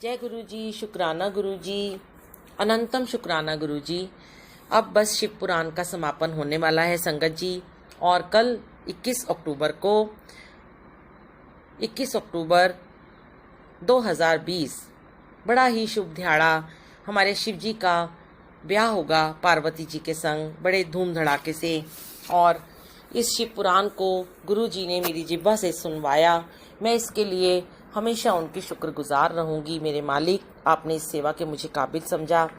जय गुरु जी, शुक्राना गुरु जी, अनंतम शुक्राना गुरु जी। अब बस शिव पुराण का समापन होने वाला है संगत जी। और कल 21 अक्टूबर 2020 बड़ा ही शुभ दिहाड़ा हमारे शिव जी का ब्याह होगा पार्वती जी के संग बड़े धूम धड़ाके से। और इस शिव पुराण को गुरु जी ने मेरी जिह्वा से सुनवाया। मैं इसके लिए हमेशा उनकी शुक्रगुजार रहूंगी। मेरे मालिक, आपने इस सेवा के मुझे काबिल समझा।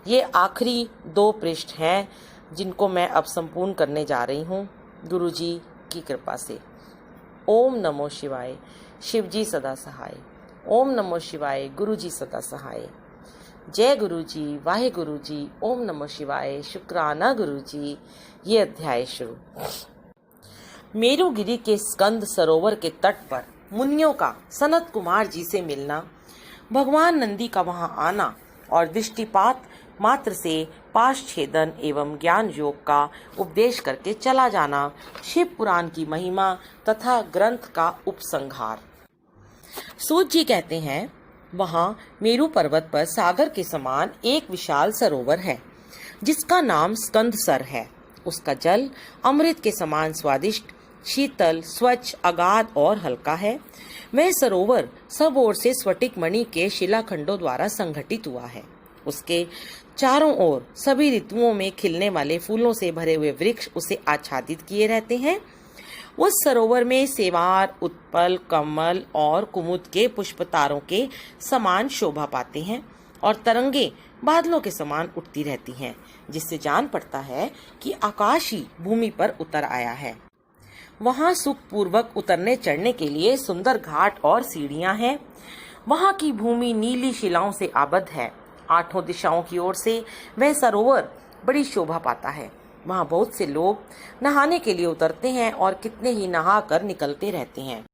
ये आखिरी 2 पृष्ठ हैं जिनको मैं अब संपूर्ण करने जा रही हूँ गुरु जी की कृपा से। ओम नमो शिवाय, शिव जी सदा सहाय। ओम नमो शिवाय, गुरु जी सदा सहाय। जय गुरु जी, वाहे गुरु जी, ओम नमो शिवाय, शुक्राना गुरु जी। ये अध्याय शुरू। मेरुगिरी के स्कंद सरोवर के तट पर मुनियों का सनत कुमार जी से मिलना, भगवान नंदी का वहां आना और दृष्टिपात मात्र से पाश छेदन एवं ज्ञान योग का उपदेश करके चला जाना शिव पुराण की महिमा तथा ग्रंथ का उपसंहार। सूत जी कहते हैं, वहां मेरु पर्वत पर सागर के समान एक विशाल सरोवर है जिसका नाम स्कंद सर है। उसका जल अमृत के समान स्वादिष्ट, शीतल, स्वच्छ, अगाध और हल्का है। वह सरोवर सब ओर से स्फटिक मणि के शिलाखंडों द्वारा संगठित हुआ है। उसके चारों ओर सभी ऋतुओं में खिलने वाले फूलों से भरे हुए वृक्ष उसे आच्छादित किए रहते हैं। उस सरोवर में सेवार, उत्पल, कमल और कुमुद के पुष्प तारों के समान शोभा पाते हैं और तरंगे बादलों के समान उठती रहती हैं, जिससे जान पड़ता है कि आकाश ही भूमि पर उतर आया है। वहाँ सुख पूर्वक उतरने चढ़ने के लिए सुंदर घाट और सीढ़ियां हैं। वहाँ की भूमि नीली शिलाओं से आबद्ध है। 8 दिशाओं की ओर से वह सरोवर बड़ी शोभा पाता है। वहाँ बहुत से लोग नहाने के लिए उतरते हैं और कितने ही नहा कर निकलते रहते हैं।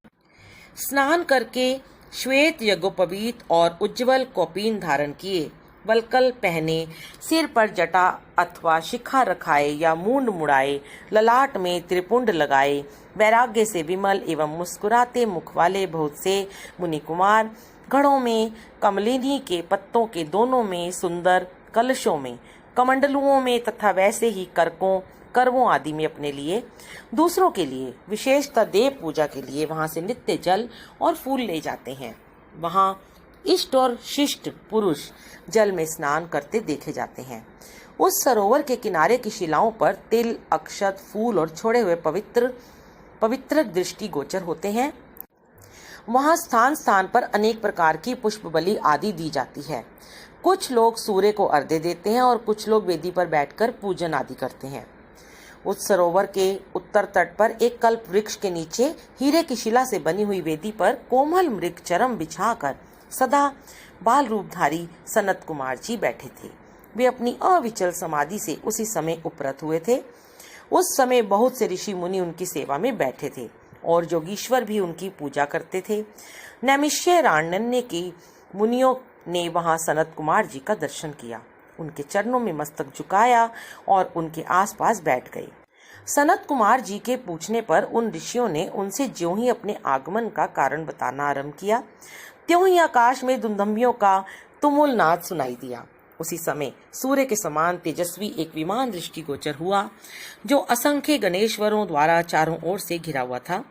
स्नान करके श्वेत यज्ञोपवीत और उज्जवल कौपीन धारण किए, वल्कल पहने, सिर पर जटा अथवा शिखा रखाए या मूंड मुड़ाए, ललाट में त्रिपुंड लगाए, वैराग्य से विमल एवं मुस्कुराते मुख वाले बहुत से मुनि कुमार घड़ों में, कमलिनी के पत्तों के दोनों में, सुंदर कलशों में, कमंडलुओं में तथा वैसे ही करवों आदि में अपने लिए, दूसरों के लिए, विशेषतः देव पूजा के लिए वहां से नित्य जल और फूल ले जाते हैं। वहां इष्ट और शिष्ट पुरुष जल में स्नान करते देखे जाते हैं। उस सरोवर के किनारे की शिलाओं पर तिल, अक्षत, फूल और छोड़े हुए पवित्र दृष्टि गोचर होते हैं। वहां स्थान स्थान पर अनेक प्रकार की पुष्प बलि आदि दी जाती है। कुछ लोग सूर्य को अर्घ्य देते हैं और कुछ लोग वेदी पर बैठकर पूजन आदि करते हैं। उस सरोवर के उत्तर तट पर एक कल्प वृक्ष के नीचे हीरे की शिला से बनी हुई वेदी पर कोमल मृग चरम बिछाकर सदा बाल रूपधारी सनत कुमार जी बैठे थे। वे अपनी अविचल समाधि से उसी समय उपरत हुए थे। उस समय बहुत से ऋषि मुनि उनकी सेवा में बैठे थे और जोगीश्वर भी उनकी पूजा करते थे। नैमिषारण्य की मुनियों ने वहां सनत कुमार जी का दर्शन किया, उनके चरणों में मस्तक झुकाया और उनके आसपास बैठ गए। सनत कुमार जी के पूछने पर उन ऋषियों ने उनसे ज्यों ही अपने आगमन का कारण बताना आरंभ किया, त्यों ही आकाश में दुंदुभियों का तुमुल नाद सुनाई दिया। उसी समय सूर्य के समान तेजस्वी एक विमान दृष्टिगोचर हुआ, जो असंख्य गणेश्वरों द्वारा चारों ओर से घिरा हुआ था।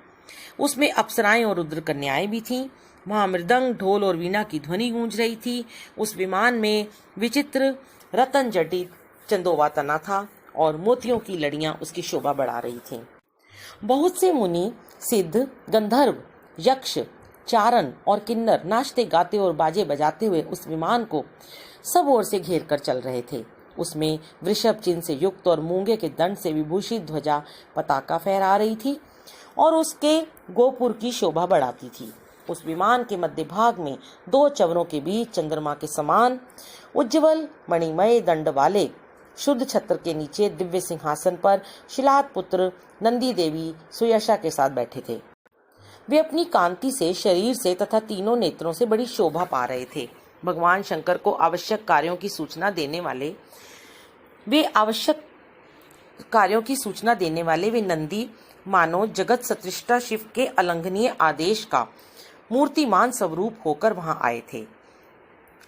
उसमें अप्सराएं और रुद्र कन्याएं भी थीं। वहां मृदंग, ढोल और वीणा की ध्वनि गूंज रही थी। उस विमान में विचित्र रतन जटित चंदोवा तना था और मोतियों की लड़ियां उसकी शोभा बढ़ा रही थीं। बहुत से मुनि, सिद्ध, गंधर्व, यक्ष, चारण और किन्नर नाचते गाते और बाजे बजाते हुए उस विमान को सब ओर से घेर कर चल रहे थे। उसमें वृषभ चिन्ह से युक्त और मूंगे के दंड से विभूषित ध्वजा पताका फहरा रही थी और उसके गोपुर की शोभा बढ़ाती थी। उस विमान के मध्य भाग में 2 चवरों के बीच चंद्रमा के समान उज्जवल मणिमय दंड वाले शुद्ध छत्र के नीचे दिव्य सिंहासन पर शिलाद पुत्र नंदी देवी सुयशा के साथ बैठे थे। वे अपनी कांति से, शरीर से तथा तीनों नेत्रों से बड़ी शोभा पा रहे थे। भगवान शंकर को आवश्यक कार्यों की सूचना देने वाले वे नंदी मानो जगत सृष्टा शिव के अलंघनीय आदेश का मूर्तिमान स्वरूप होकर वहां आए थे।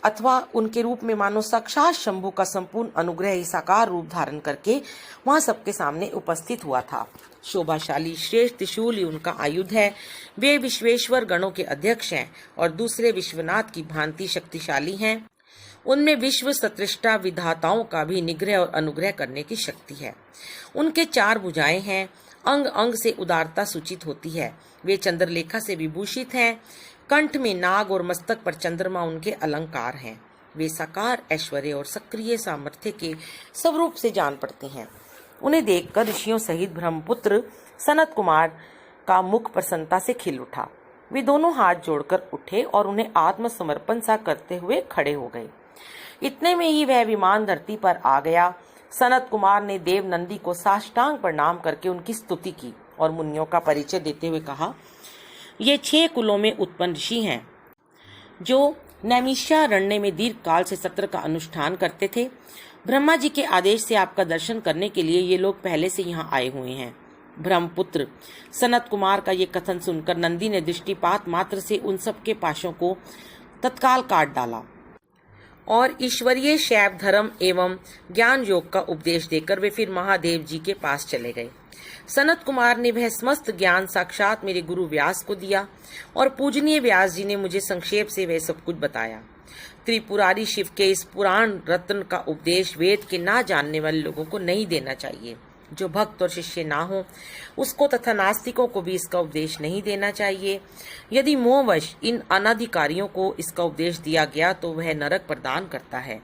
अथवा उनके रूप में मानो साक्षात शंभु का संपूर्ण अनुग्रह ही साकार रूप धारण करके वहां सबके सामने उपस्थित हुआ था। शोभाशाली श्रेष्ठ त्रिशूल ही उनका आयुध है। वे विश्वेश्वर गणों के अध्यक्ष हैं और दूसरे विश्वनाथ की भांति शक्तिशाली हैं। उनमें विश्व सतृष्टा विधाताओं का भी निग्रह और अनुग्रह करने की शक्ति है। उनके 4 भुजाएं हैं। अंग अंग से उदारता सूचित होती है। वे चंद्रलेखा से विभूषित हैं। कंठ में नाग और मस्तक पर चंद्रमा उनके अलंकार हैं। वे साकार ऐश्वर्य और सक्रिय सामर्थ्य के स्वरूप से जान पड़ते हैं। उन्हें देखकर ऋषियों सहित ब्रह्मपुत्र सनत कुमार का मुख प्रसन्नता से खिल उठा। वे दोनों हाथ जोड़कर उठे और उन्हें आत्मसमर्पण सा करते हुए खड़े हो गए। इतने में ही वह विमान धरती पर आ गया। सनत कुमार ने देव नंदी को साष्टांग प्रणाम करके उनकी स्तुति की और मुनियों का परिचय देते हुए कहा, ये 6 कुलों में उत्पन्न ऋषि हैं जो नैमिषारण्य में दीर्घ काल से सत्र का अनुष्ठान करते थे। ब्रह्मा जी के आदेश से आपका दर्शन करने के लिए ये लोग पहले से यहाँ आए हुए हैं। ब्रह्मपुत्र सनत कुमार का ये कथन सुनकर नंदी ने दृष्टिपात मात्र से उन सब के पाशों को तत्काल काट डाला और ईश्वरीय शैव धर्म एवं ज्ञान योग का उपदेश देकर वे फिर महादेव जी के पास चले गए। सनत कुमार ने वह समस्त ज्ञान साक्षात मेरे गुरु व्यास को दिया और पूजनीय व्यास जी ने मुझे संक्षेप से वह सब कुछ बताया। त्रिपुरारी शिव के इस पुराण रत्न का उपदेश वेद के ना जानने वाले लोगों को नहीं देना चाहिए। जो भक्त और शिष्य ना हो उसको तथा नास्तिकों को भी इसका उपदेश नहीं देना चाहिए। यदि मोहवश इन अनाधिकारियों को इसका उपदेश दिया गया तो वह नरक प्रदान करता है।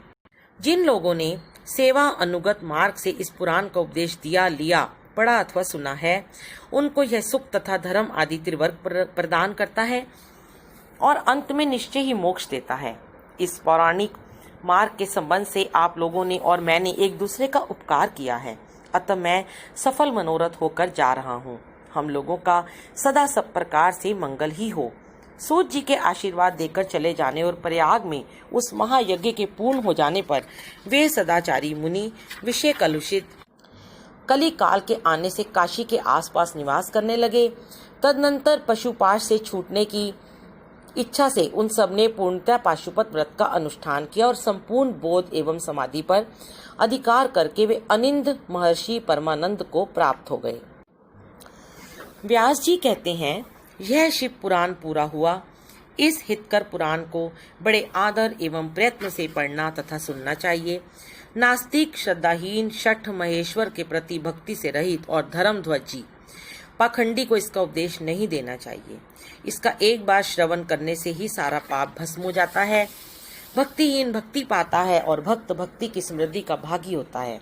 जिन लोगों ने सेवा अनुगत मार्ग से इस पुराण का उपदेश दिया, लिया, पढ़ा अथवा सुना है, उनको यह सुख तथा धर्म आदि त्रिवर्ग प्रदान करता है और अंत में निश्चय ही मोक्ष देता है। इस पौराणिक मार्ग के संबंध से आप लोगों ने और मैंने एक दूसरे का उपकार किया है, अतः मैं सफल मनोरथ होकर जा रहा हूँ। हम लोगों का सदा सब प्रकार से मंगल ही हो। सूत जी के आशीर्वाद देकर चले जाने और प्रयाग में उस महायज्ञ के पूर्ण हो जाने पर वे सदाचारी मुनि विषय कलुषित कली काल के आने से काशी के आसपास निवास करने लगे। तदनंतर पशुपाश से छूटने की इच्छा से उन सब ने पूर्णतः पाशुपत व्रत का अनुष्ठान किया और संपूर्ण बोध एवं समाधि पर अधिकार करके वे अनिंद महर्षि परमानंद को प्राप्त हो गए। व्यास जी कहते हैं, यह शिव पुराण पूरा हुआ। इस हितकर पुराण को बड़े आदर एवं प्रयत्न से पढ़ना तथा सुनना चाहिए। नास्तिक, श्रद्धाहीन, शठ महेश्वर के प्रति भक्ति से रहित और धर्म ध्वजी पाखंडी को इसका उपदेश नहीं देना चाहिए। इसका एक बार श्रवण करने से ही सारा पाप भस्म हो जाता है। भक्तिहीन भक्ति पाता है और भक्त भक्ति की समृद्धि का भागी होता है।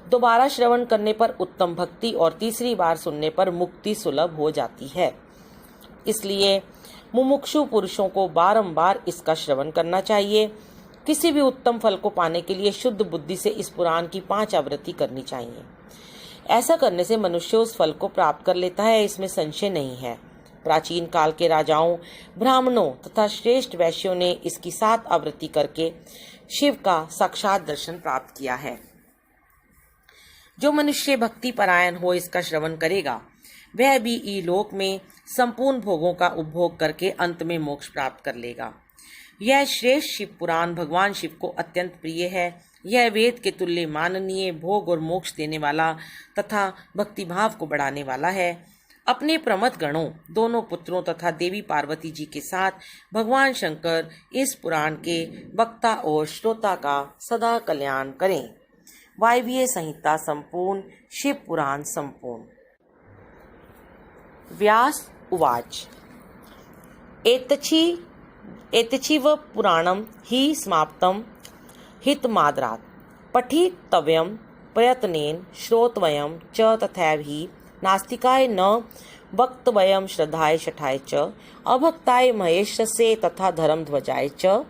दोबारा श्रवण करने पर उत्तम भक्ति और तीसरी बार सुनने पर मुक्ति सुलभ हो जाती है। इसलिए मुमुक्षु पुरुषों को बारंबार इसका श्रवण करना चाहिए। किसी भी उत्तम फल को पाने के लिए शुद्ध बुद्धि से इस पुराण की 5 आवृत्ति करनी चाहिए। ऐसा करने से मनुष्य उस फल को प्राप्त कर लेता है, इसमें संशय नहीं है। प्राचीन काल के राजाओं, ब्राह्मणों तथा श्रेष्ठ वैश्यों ने इसकी 7 आवृत्ति करके शिव का साक्षात दर्शन प्राप्त किया है। जो मनुष्य भक्ति परायण हो इसका श्रवण करेगा वह भी इलोक में संपूर्ण भोगों का उपभोग करके अंत में मोक्ष प्राप्त कर लेगा। यह श्रेष्ठ शिव पुराण भगवान शिव को अत्यंत प्रिय है। यह वेद के तुल्य माननीय, भोग और मोक्ष देने वाला तथा भक्तिभाव को बढ़ाने वाला है। अपने प्रमथ गणों, दोनों पुत्रों तथा देवी पार्वती जी के साथ भगवान शंकर इस पुराण के वक्ता और श्रोता का सदा कल्याण करें। वायवीय संहिता संपूर्ण, शिव पुराण संपूर्ण। व्यास उवाच एतचिव पुराणं हि समाप्तं हितमादरात् पठितव्यं प्रयत्नेन श्रोतव्यं च तथैव हि नास्तिकाय न वक्तव्यं श्रद्धाय शठाय च अभक्ताय महेशस्य तथा धर्मध्वजाय च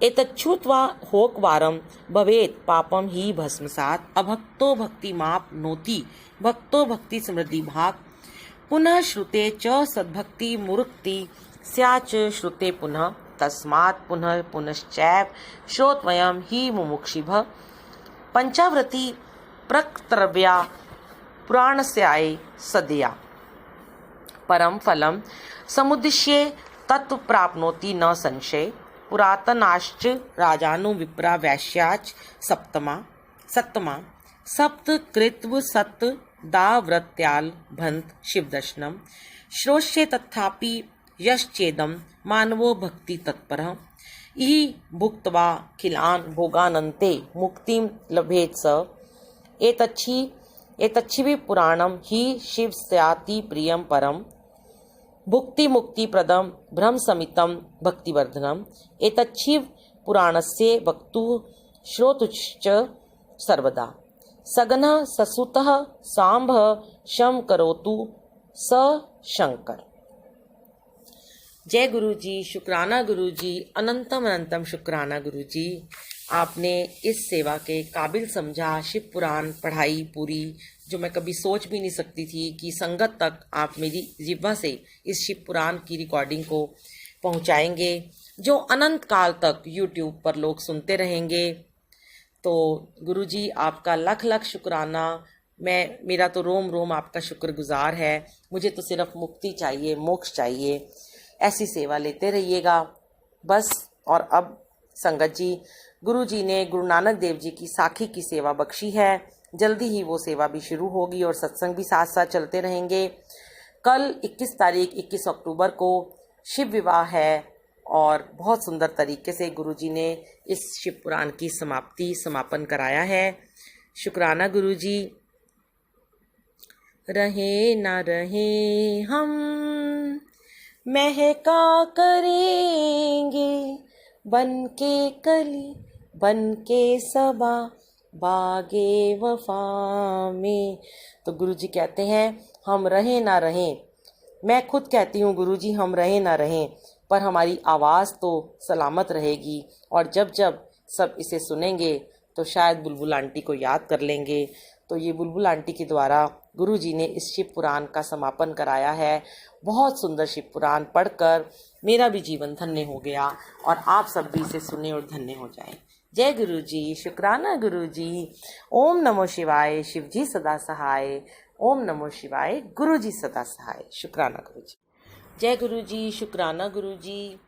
एतच्छ्रुत्वा होकवारं भवेत् पापं हि भस्मसात् अभक्तो भक्तिमाप्नोति भक्तो भक्ति समृद्धि भाग पुनः श्रुते च सद्भक्ति मुक्ति स्याच श्रुते पुनः तस्मात् पुनः पुनश्चैव श्रोतव्यं हि मुमुक्षिभः पंचावृत्ति प्रक्तव्या पुराणस्याय सदया परम फलम समुद्दिश्य तत्व प्राप्नोति न संशय पुरातनाश्च राजानो विप्रा वैश्याच सप्तमा सप्त कृत्व सत दाव्रत्याल भंत शिवदर्शनम श्रोष्ये तथापि यश्चेदम मानवो भक्ति तत्परः इहि भुक्त्वा खिलान भोगानन्ते मुक्तिं लभेत स एतच्छिवि पुराणं हि शिव स्याति प्रियं परम भुक्ति मुक्ति प्रदम ब्रह्म समितम भक्तिवर्धनम एतच्छिव पुराणस्य वक्तु श्रोतुश्च सर्वदा सगनः ससुतः सांभ शम करोतु स शंकर। जय गुरु जी, शुक्राना गुरु जी, अनंतम अनंतम शुक्राना गुरु जी। आपने इस सेवा के काबिल समझा। शिव पुराण पढ़ाई पूरी, जो मैं कभी सोच भी नहीं सकती थी कि संगत तक आप मेरी जिह्वा से इस शिव पुराण की रिकॉर्डिंग को पहुंचाएंगे, जो अनंत काल तक यूट्यूब पर लोग सुनते रहेंगे। तो गुरु जी आपका लख लख शुक्राना। मेरा तो रोम रोम आपका शुक्रगुजार है। मुझे तो सिर्फ मुक्ति चाहिए, मोक्ष चाहिए। ऐसी सेवा लेते रहिएगा बस। और अब संगत जी, गुरु जी ने गुरु नानक देव जी की साखी की सेवा बख्शी है। जल्दी ही वो सेवा भी शुरू होगी और सत्संग भी साथ साथ चलते रहेंगे। कल 21 अक्टूबर को शिव विवाह है और बहुत सुंदर तरीके से गुरु जी ने इस शिव पुराण की समापन कराया है। शुक्राना गुरु जी। रहे ना रहे हम महका करेंगे, बन के कली बन के सबा बागे वफा में। तो गुरु जी कहते हैं हम रहे ना रहें। मैं खुद कहती हूँ गुरु जी हम रहे ना रहें, पर हमारी आवाज़ तो सलामत रहेगी। और जब जब सब इसे सुनेंगे तो शायद बुलबुल आंटी को याद कर लेंगे। तो ये बुलबुल आंटी के द्वारा गुरु जी ने इस शिव पुराण का समापन कराया है। बहुत सुंदर शिव पुराण पढ़कर मेरा भी जीवन धन्य हो गया और आप सब भी इसे सुने और धन्य हो जाएं। जय गुरु जी, शुक्राना गुरु जी। ओम नमो शिवाय, शिव जी सदा सहाय। ओम नमो शिवाय, गुरु जी सदा सहाय। शुक्राना गुरु जी। जय गुरु जी, शुक्राना गुरु जी।